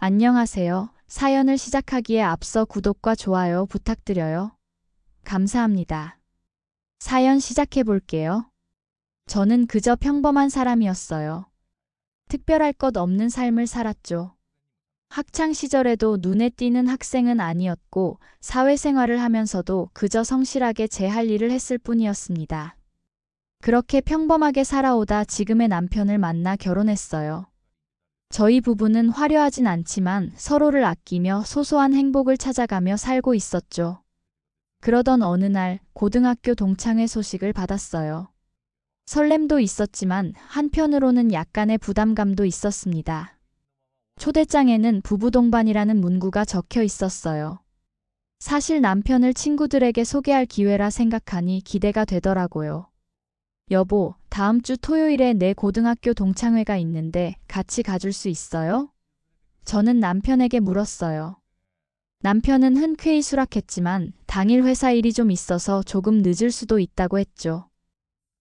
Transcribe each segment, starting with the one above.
안녕하세요. 사연을 시작하기에 앞서 구독과 좋아요 부탁드려요. 감사합니다. 사연 시작해 볼게요. 저는 그저 평범한 사람이었어요. 특별할 것 없는 삶을 살았죠. 학창 시절에도 눈에 띄는 학생은 아니었고 사회생활을 하면서도 그저 성실하게 제 할 일을 했을 뿐이었습니다. 그렇게 평범하게 살아오다 지금의 남편을 만나 결혼했어요. 저희 부부는 화려하진 않지만 서로를 아끼며 소소한 행복을 찾아가며 살고 있었죠. 그러던 어느 날 고등학교 동창회 소식을 받았어요. 설렘도 있었지만 한편으로는 약간의 부담감도 있었습니다. 초대장에는 부부 동반이라는 문구가 적혀 있었어요. 사실 남편을 친구들에게 소개할 기회라 생각하니 기대가 되더라고요. 여보, 다음 주 토요일에 내 고등학교 동창회가 있는데 같이 가줄 수 있어요? 저는 남편에게 물었어요. 남편은 흔쾌히 수락했지만 당일 회사 일이 좀 있어서 조금 늦을 수도 있다고 했죠.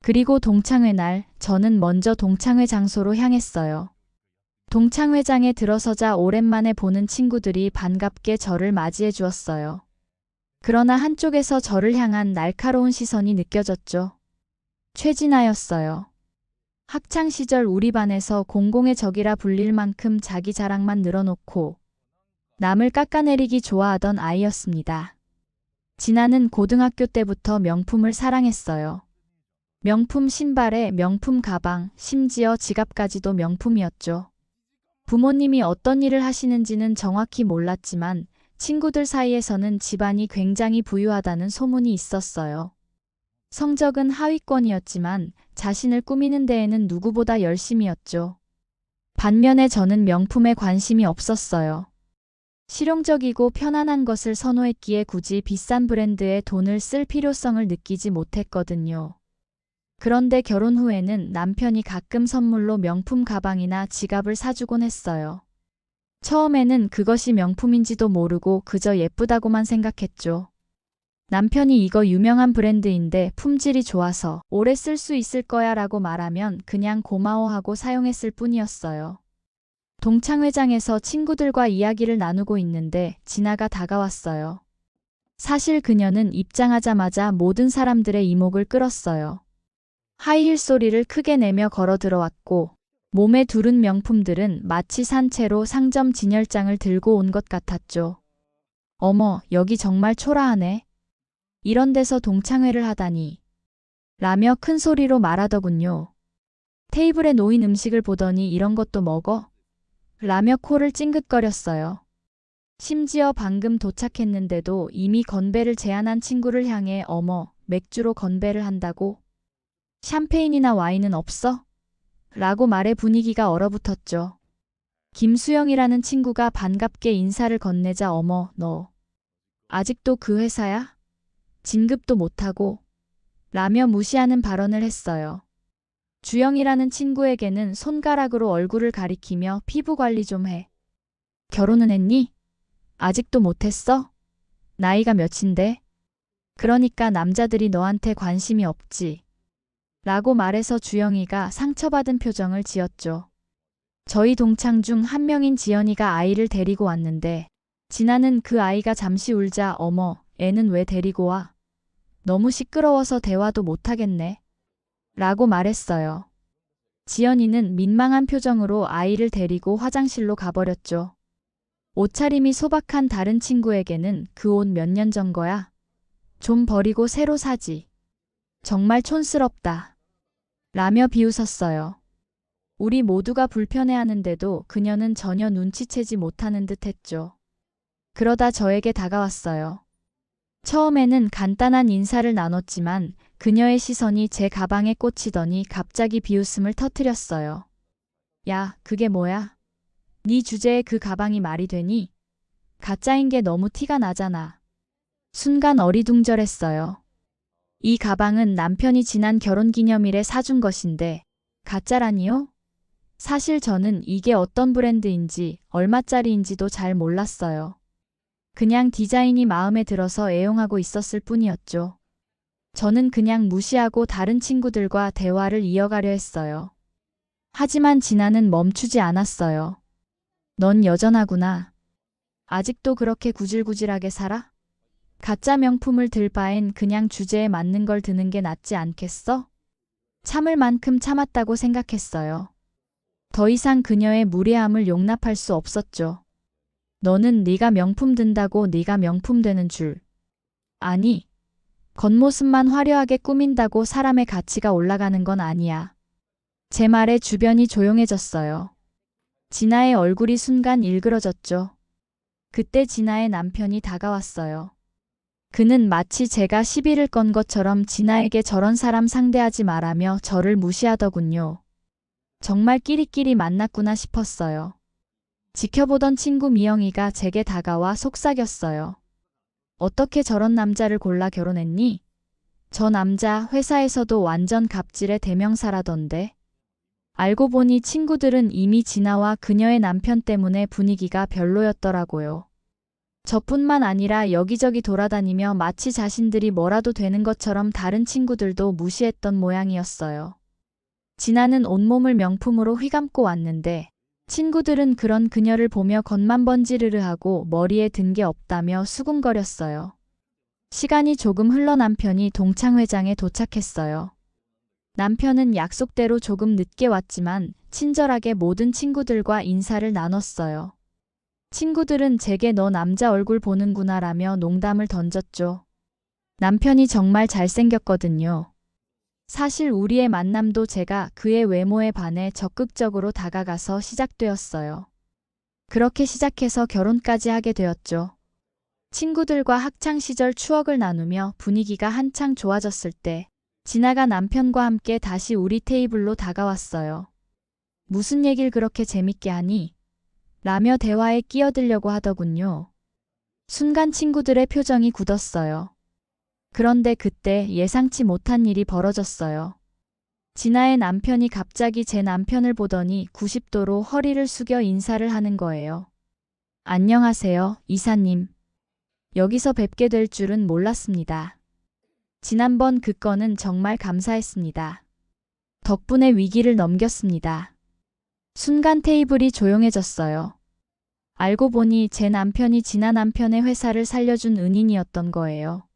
그리고 동창회 날 저는 먼저 동창회 장소로 향했어요. 동창회장에 들어서자 오랜만에 보는 친구들이 반갑게 저를 맞이해 주었어요. 그러나 한쪽에서 저를 향한 날카로운 시선이 느껴졌죠. 최진아였어요. 학창시절 우리 반에서 공공의 적이라 불릴 만큼 자기 자랑만 늘어놓고 남을 깎아내리기 좋아하던 아이였습니다. 진아는 고등학교 때부터 명품을 사랑했어요. 명품 신발에 명품 가방, 심지어 지갑까지도 명품이었죠. 부모님이 어떤 일을 하시는지는 정확히 몰랐지만 친구들 사이에서는 집안이 굉장히 부유하다는 소문이 있었어요. 성적은 하위권이었지만 자신을 꾸미는 데에는 누구보다 열심이었죠. 반면에 저는 명품에 관심이 없었어요. 실용적이고 편안한 것을 선호했기에 굳이 비싼 브랜드에 돈을 쓸 필요성을 느끼지 못했거든요. 그런데 결혼 후에는 남편이 가끔 선물로 명품 가방이나 지갑을 사주곤 했어요. 처음에는 그것이 명품인지도 모르고 그저 예쁘다고만 생각했죠. 남편이 이거 유명한 브랜드인데 품질이 좋아서 오래 쓸 수 있을 거야 라고 말하면 그냥 고마워하고 사용했을 뿐이었어요. 동창회장에서 친구들과 이야기를 나누고 있는데 진아가 다가왔어요. 사실 그녀는 입장하자마자 모든 사람들의 이목을 끌었어요. 하이힐 소리를 크게 내며 걸어 들어왔고 몸에 두른 명품들은 마치 산채로 상점 진열장을 들고 온 것 같았죠. 어머, 여기 정말 초라하네. 이런 데서 동창회를 하다니. 라며 큰 소리로 말하더군요. 테이블에 놓인 음식을 보더니 이런 것도 먹어? 라며 코를 찡긋거렸어요. 심지어 방금 도착했는데도 이미 건배를 제안한 친구를 향해 어머, 맥주로 건배를 한다고? 샴페인이나 와인은 없어? 라고 말해 분위기가 얼어붙었죠. 김수영이라는 친구가 반갑게 인사를 건네자 어머, 너 아직도 그 회사야? 진급도 못하고 라며 무시하는 발언을 했어요. 주영이라는 친구에게는 손가락으로 얼굴을 가리키며 피부 관리 좀 해. 결혼은 했니? 아직도 못했어? 나이가 몇인데? 그러니까 남자들이 너한테 관심이 없지. 라고 말해서 주영이가 상처받은 표정을 지었죠. 저희 동창 중 한 명인 지연이가 아이를 데리고 왔는데 진아는 그 아이가 잠시 울자 어머, 애는 왜 데리고 와? 너무 시끄러워서 대화도 못하겠네. 라고 말했어요. 지연이는 민망한 표정으로 아이를 데리고 화장실로 가버렸죠. 옷차림이 소박한 다른 친구에게는 그 옷 몇 년 전 거야? 좀 버리고 새로 사지. 정말 촌스럽다. 라며 비웃었어요. 우리 모두가 불편해하는데도 그녀는 전혀 눈치채지 못하는 듯 했죠. 그러다 저에게 다가왔어요. 처음에는 간단한 인사를 나눴지만 그녀의 시선이 제 가방에 꽂히더니 갑자기 비웃음을 터뜨렸어요. 야, 그게 뭐야? 네 주제에 그 가방이 말이 되니? 가짜인 게 너무 티가 나잖아. 순간 어리둥절했어요. 이 가방은 남편이 지난 결혼기념일에 사준 것인데 가짜라니요? 사실 저는 이게 어떤 브랜드인지 얼마짜리인지도 잘 몰랐어요. 그냥 디자인이 마음에 들어서 애용하고 있었을 뿐이었죠. 저는 그냥 무시하고 다른 친구들과 대화를 이어가려 했어요. 하지만 진아는 멈추지 않았어요. 넌 여전하구나. 아직도 그렇게 구질구질하게 살아? 가짜 명품을 들 바엔 그냥 주제에 맞는 걸 드는 게 낫지 않겠어? 참을 만큼 참았다고 생각했어요. 더 이상 그녀의 무례함을 용납할 수 없었죠. 너는 네가 명품 든다고 네가 명품 되는 줄. 아니, 겉모습만 화려하게 꾸민다고 사람의 가치가 올라가는 건 아니야. 제 말에 주변이 조용해졌어요. 진아의 얼굴이 순간 일그러졌죠. 그때 진아의 남편이 다가왔어요. 그는 마치 제가 시비를 건 것처럼 진아에게 저런 사람 상대하지 말라며 저를 무시하더군요. 정말 끼리끼리 만났구나 싶었어요. 지켜보던 친구 미영이가 제게 다가와 속삭였어요. 어떻게 저런 남자를 골라 결혼했니? 저 남자 회사에서도 완전 갑질의 대명사라던데. 알고 보니 친구들은 이미 진아와 그녀의 남편 때문에 분위기가 별로였더라고요. 저뿐만 아니라 여기저기 돌아다니며 마치 자신들이 뭐라도 되는 것처럼 다른 친구들도 무시했던 모양이었어요. 진아는 온몸을 명품으로 휘감고 왔는데 친구들은 그런 그녀를 보며 겉만 번지르르하고 머리에 든 게 없다며 수군거렸어요. 시간이 조금 흘러 남편이 동창회장에 도착했어요. 남편은 약속대로 조금 늦게 왔지만 친절하게 모든 친구들과 인사를 나눴어요. 친구들은 제게 너 남자 얼굴 보는구나 라며 농담을 던졌죠. 남편이 정말 잘생겼거든요. 사실 우리의 만남도 제가 그의 외모에 반해 적극적으로 다가가서 시작되었어요. 그렇게 시작해서 결혼까지 하게 되었죠. 친구들과 학창시절 추억을 나누며 분위기가 한창 좋아졌을 때 진아가 남편과 함께 다시 우리 테이블로 다가왔어요. 무슨 얘길 그렇게 재밌게 하니? 라며 대화에 끼어들려고 하더군요. 순간 친구들의 표정이 굳었어요. 그런데 그때 예상치 못한 일이 벌어졌어요. 진아의 남편이 갑자기 제 남편을 보더니 90도로 허리를 숙여 인사를 하는 거예요. 안녕하세요, 이사님. 여기서 뵙게 될 줄은 몰랐습니다. 지난번 그 건은 정말 감사했습니다. 덕분에 위기를 넘겼습니다. 순간 테이블이 조용해졌어요. 알고 보니 제 남편이 진아 남편의 회사를 살려준 은인이었던 거예요.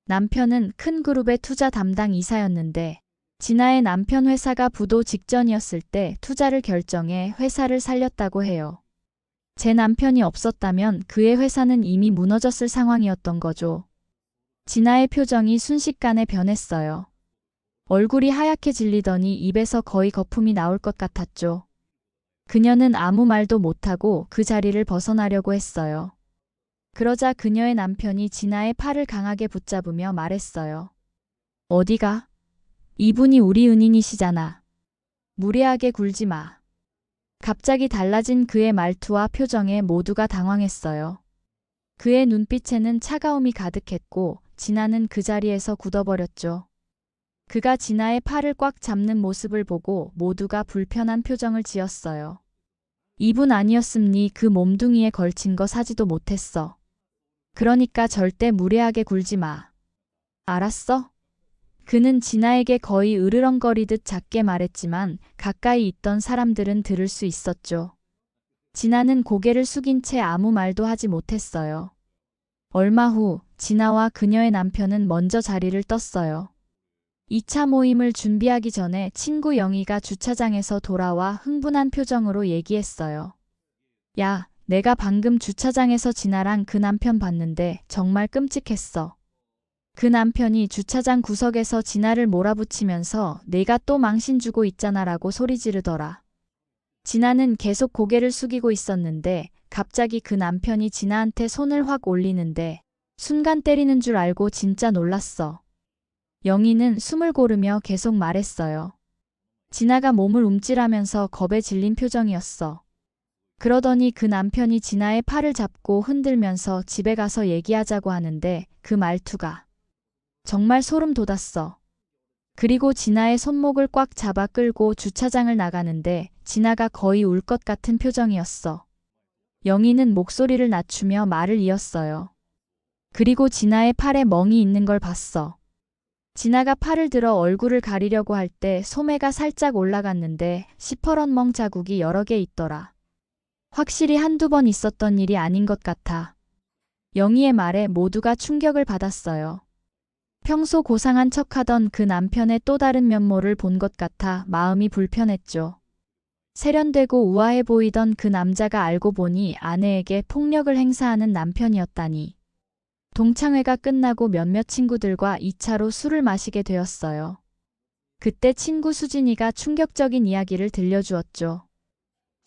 남편은 큰 그룹의 투자 담당 이사였는데 진아의 남편 회사가 부도 직전이었을 때 투자를 결정해 회사를 살렸다고 해요. 제 남편이 없었다면 그의 회사는 이미 무너졌을 상황이었던 거죠. 진아의 표정이 순식간에 변했어요. 얼굴이 하얗게 질리더니 입에서 거의 거품이 나올 것 같았죠. 그녀는 아무 말도 못하고 그 자리를 벗어나려고 했어요. 그러자 그녀의 남편이 진아의 팔을 강하게 붙잡으며 말했어요. 어디가? 이분이 우리 은인이시잖아. 무례하게 굴지 마. 갑자기 달라진 그의 말투와 표정에 모두가 당황했어요. 그의 눈빛에는 차가움이 가득했고 진아는 그 자리에서 굳어버렸죠. 그가 진아의 팔을 꽉 잡는 모습을 보고 모두가 불편한 표정을 지었어요. 이분 아니었음니 그 몸뚱이에 걸친 거 사지도 못했어. 그러니까 절대 무례하게 굴지 마. 알았어? 그는 진아에게 거의 으르렁거리듯 작게 말했지만 가까이 있던 사람들은 들을 수 있었죠. 진아는 고개를 숙인 채 아무 말도 하지 못했어요. 얼마 후 진아와 그녀의 남편은 먼저 자리를 떴어요. 2차 모임을 준비하기 전에 친구 영희가 주차장에서 돌아와 흥분한 표정으로 얘기했어요. 야, 내가 방금 주차장에서 진아랑 그 남편 봤는데 정말 끔찍했어. 그 남편이 주차장 구석에서 진아를 몰아붙이면서 내가 또 망신 주고 있잖아 라고 소리 지르더라. 진아는 계속 고개를 숙이고 있었는데 갑자기 그 남편이 진아한테 손을 확 올리는데 순간 때리는 줄 알고 진짜 놀랐어. 영희는 숨을 고르며 계속 말했어요. 진아가 몸을 움찔하면서 겁에 질린 표정이었어. 그러더니 그 남편이 진아의 팔을 잡고 흔들면서 집에 가서 얘기하자고 하는데 그 말투가 정말 소름 돋았어. 그리고 진아의 손목을 꽉 잡아 끌고 주차장을 나가는데 진아가 거의 울 것 같은 표정이었어. 영희는 목소리를 낮추며 말을 이었어요. 그리고 진아의 팔에 멍이 있는 걸 봤어. 진아가 팔을 들어 얼굴을 가리려고 할 때 소매가 살짝 올라갔는데 시퍼런 멍 자국이 여러 개 있더라. 확실히 한두 번 있었던 일이 아닌 것 같아. 영희의 말에 모두가 충격을 받았어요. 평소 고상한 척하던 그 남편의 또 다른 면모를 본 것 같아 마음이 불편했죠. 세련되고 우아해 보이던 그 남자가 알고 보니 아내에게 폭력을 행사하는 남편이었다니. 동창회가 끝나고 몇몇 친구들과 2차로 술을 마시게 되었어요. 그때 친구 수진이가 충격적인 이야기를 들려주었죠.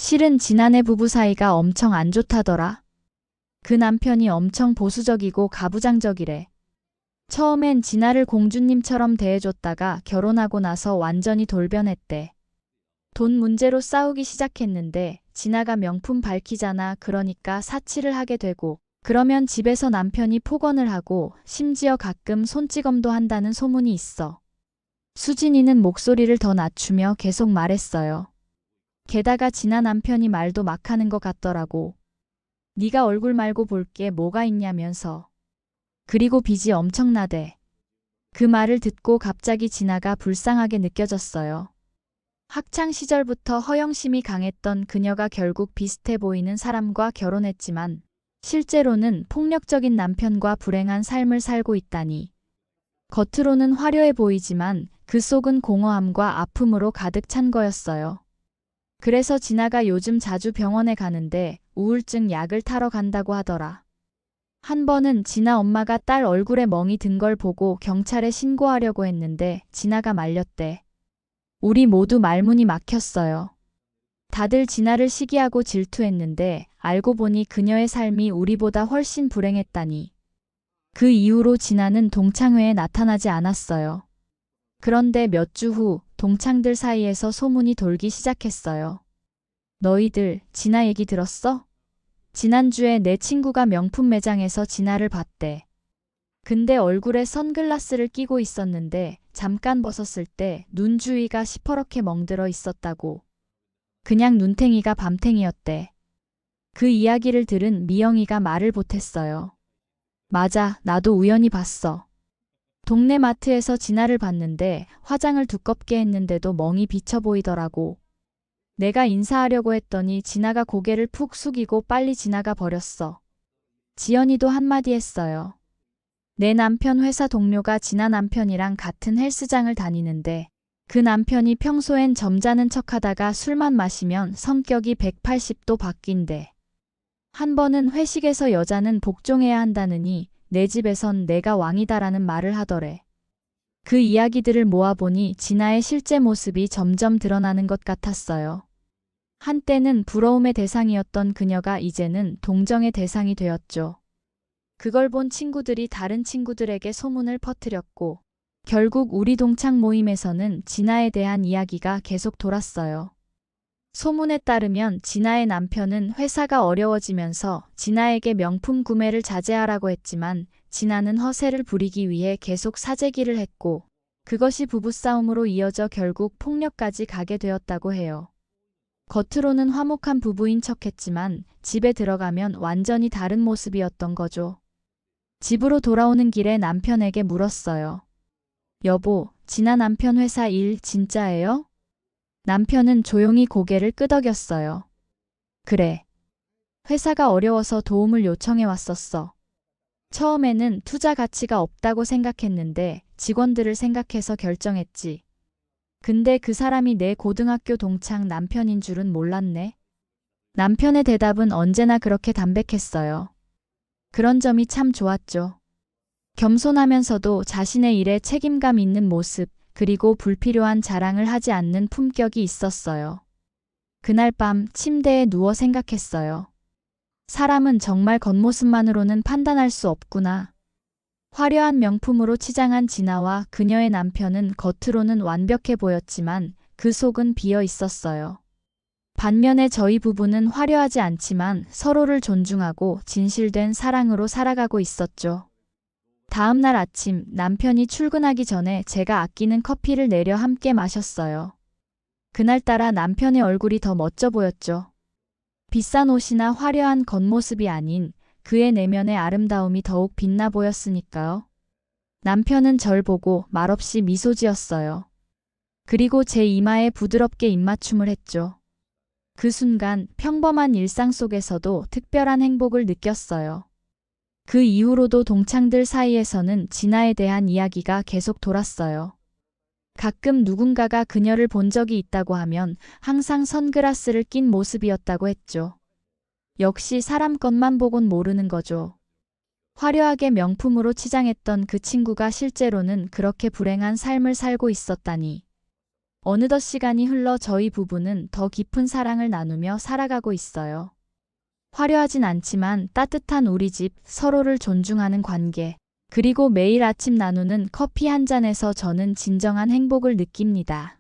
실은 지난해 부부 사이가 엄청 안 좋다더라. 그 남편이 엄청 보수적이고 가부장적이래. 처음엔 진아를 공주님처럼 대해줬다가 결혼하고 나서 완전히 돌변했대. 돈 문제로 싸우기 시작했는데 진아가 명품 밝히잖아. 그러니까 사치를 하게 되고 그러면 집에서 남편이 폭언을 하고 심지어 가끔 손찌검도 한다는 소문이 있어. 수진이는 목소리를 더 낮추며 계속 말했어요. 게다가 진아 남편이 말도 막 하는 것 같더라고. 네가 얼굴 말고 볼 게 뭐가 있냐면서. 그리고 빚이 엄청나대. 그 말을 듣고 갑자기 진아가 불쌍하게 느껴졌어요. 학창 시절부터 허영심이 강했던 그녀가 결국 비슷해 보이는 사람과 결혼했지만 실제로는 폭력적인 남편과 불행한 삶을 살고 있다니. 겉으로는 화려해 보이지만 그 속은 공허함과 아픔으로 가득 찬 거였어요. 그래서 진아가 요즘 자주 병원에 가는데 우울증 약을 타러 간다고 하더라. 한 번은 진아 엄마가 딸 얼굴에 멍이 든 걸 보고 경찰에 신고하려고 했는데 진아가 말렸대. 우리 모두 말문이 막혔어요. 다들 진아를 시기하고 질투했는데 알고 보니 그녀의 삶이 우리보다 훨씬 불행했다니. 그 이후로 진아는 동창회에 나타나지 않았어요. 그런데 몇 주 후 동창들 사이에서 소문이 돌기 시작했어요. 너희들 진아 얘기 들었어? 지난주에 내 친구가 명품 매장에서 진아를 봤대. 근데 얼굴에 선글라스를 끼고 있었는데 잠깐 벗었을 때 눈 주위가 시퍼렇게 멍들어 있었다고. 그냥 눈탱이가 밤탱이였대. 그 이야기를 들은 미영이가 말을 보탰어요. 맞아, 나도 우연히 봤어. 동네 마트에서 진아를 봤는데 화장을 두껍게 했는데도 멍이 비쳐 보이더라고. 내가 인사하려고 했더니 진아가 고개를 푹 숙이고 빨리 지나가 버렸어. 지연이도 한마디 했어요. 내 남편 회사 동료가 진아 남편이랑 같은 헬스장을 다니는데 그 남편이 평소엔 점잖은 척하다가 술만 마시면 성격이 180도 바뀐대. 한 번은 회식에서 여자는 복종해야 한다느니 내 집에선 내가 왕이다라는 말을 하더래. 그 이야기들을 모아보니 진아의 실제 모습이 점점 드러나는 것 같았어요. 한때는 부러움의 대상이었던 그녀가 이제는 동정의 대상이 되었죠. 그걸 본 친구들이 다른 친구들에게 소문을 퍼뜨렸고 결국 우리 동창 모임에서는 진아에 대한 이야기가 계속 돌았어요. 소문에 따르면 진아의 남편은 회사가 어려워지면서 진아에게 명품 구매를 자제하라고 했지만 진아는 허세를 부리기 위해 계속 사재기를 했고 그것이 부부싸움으로 이어져 결국 폭력까지 가게 되었다고 해요. 겉으로는 화목한 부부인 척했지만 집에 들어가면 완전히 다른 모습이었던 거죠. 집으로 돌아오는 길에 남편에게 물었어요. 여보, 진아 남편 회사 일 진짜예요? 남편은 조용히 고개를 끄덕였어요. 그래. 회사가 어려워서 도움을 요청해 왔었어. 처음에는 투자 가치가 없다고 생각했는데 직원들을 생각해서 결정했지. 근데 그 사람이 내 고등학교 동창 남편인 줄은 몰랐네. 남편의 대답은 언제나 그렇게 담백했어요. 그런 점이 참 좋았죠. 겸손하면서도 자신의 일에 책임감 있는 모습, 그리고 불필요한 자랑을 하지 않는 품격이 있었어요. 그날 밤 침대에 누워 생각했어요. 사람은 정말 겉모습만으로는 판단할 수 없구나. 화려한 명품으로 치장한 진아와 그녀의 남편은 겉으로는 완벽해 보였지만 그 속은 비어 있었어요. 반면에 저희 부부는 화려하지 않지만 서로를 존중하고 진실된 사랑으로 살아가고 있었죠. 다음 날 아침 남편이 출근하기 전에 제가 아끼는 커피를 내려 함께 마셨어요. 그날따라 남편의 얼굴이 더 멋져 보였죠. 비싼 옷이나 화려한 겉모습이 아닌 그의 내면의 아름다움이 더욱 빛나 보였으니까요. 남편은 절 보고 말없이 미소 지었어요. 그리고 제 이마에 부드럽게 입맞춤을 했죠. 그 순간 평범한 일상 속에서도 특별한 행복을 느꼈어요. 그 이후로도 동창들 사이에서는 진아에 대한 이야기가 계속 돌았어요. 가끔 누군가가 그녀를 본 적이 있다고 하면 항상 선글라스를 낀 모습이었다고 했죠. 역시 사람 것만 보곤 모르는 거죠. 화려하게 명품으로 치장했던 그 친구가 실제로는 그렇게 불행한 삶을 살고 있었다니. 어느덧 시간이 흘러 저희 부부는 더 깊은 사랑을 나누며 살아가고 있어요. 화려하진 않지만 따뜻한 우리 집, 서로를 존중하는 관계, 그리고 매일 아침 나누는 커피 한 잔에서 저는 진정한 행복을 느낍니다.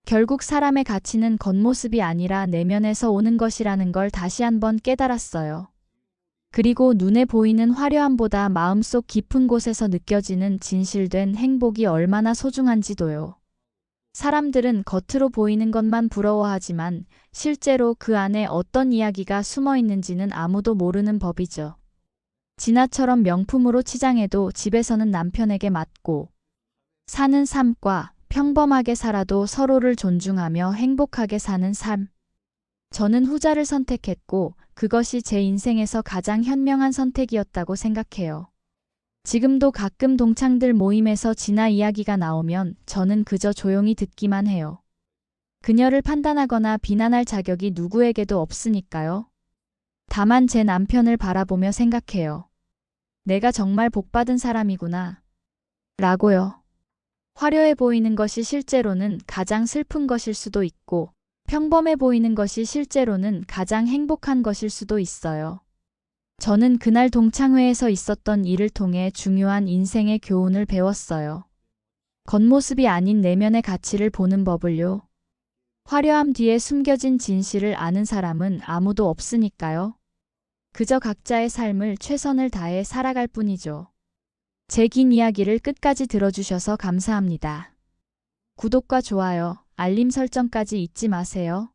결국 사람의 가치는 겉모습이 아니라 내면에서 오는 것이라는 걸 다시 한번 깨달았어요. 그리고 눈에 보이는 화려함보다 마음속 깊은 곳에서 느껴지는 진실된 행복이 얼마나 소중한지도요. 사람들은 겉으로 보이는 것만 부러워하지만 실제로 그 안에 어떤 이야기가 숨어 있는지는 아무도 모르는 법이죠. 진아처럼 명품으로 치장해도 집에서는 남편에게 맞고 사는 삶과 평범하게 살아도 서로를 존중하며 행복하게 사는 삶. 저는 후자를 선택했고 그것이 제 인생에서 가장 현명한 선택이었다고 생각해요. 지금도 가끔 동창들 모임에서 진아 이야기가 나오면 저는 그저 조용히 듣기만 해요. 그녀를 판단하거나 비난할 자격이 누구에게도 없으니까요. 다만 제 남편을 바라보며 생각해요. 내가 정말 복받은 사람이구나. 라고요. 화려해 보이는 것이 실제로는 가장 슬픈 것일 수도 있고, 평범해 보이는 것이 실제로는 가장 행복한 것일 수도 있어요. 저는 그날 동창회에서 있었던 일을 통해 중요한 인생의 교훈을 배웠어요. 겉모습이 아닌 내면의 가치를 보는 법을요. 화려함 뒤에 숨겨진 진실을 아는 사람은 아무도 없으니까요. 그저 각자의 삶을 최선을 다해 살아갈 뿐이죠. 제 긴 이야기를 끝까지 들어주셔서 감사합니다. 구독과 좋아요, 알림 설정까지 잊지 마세요.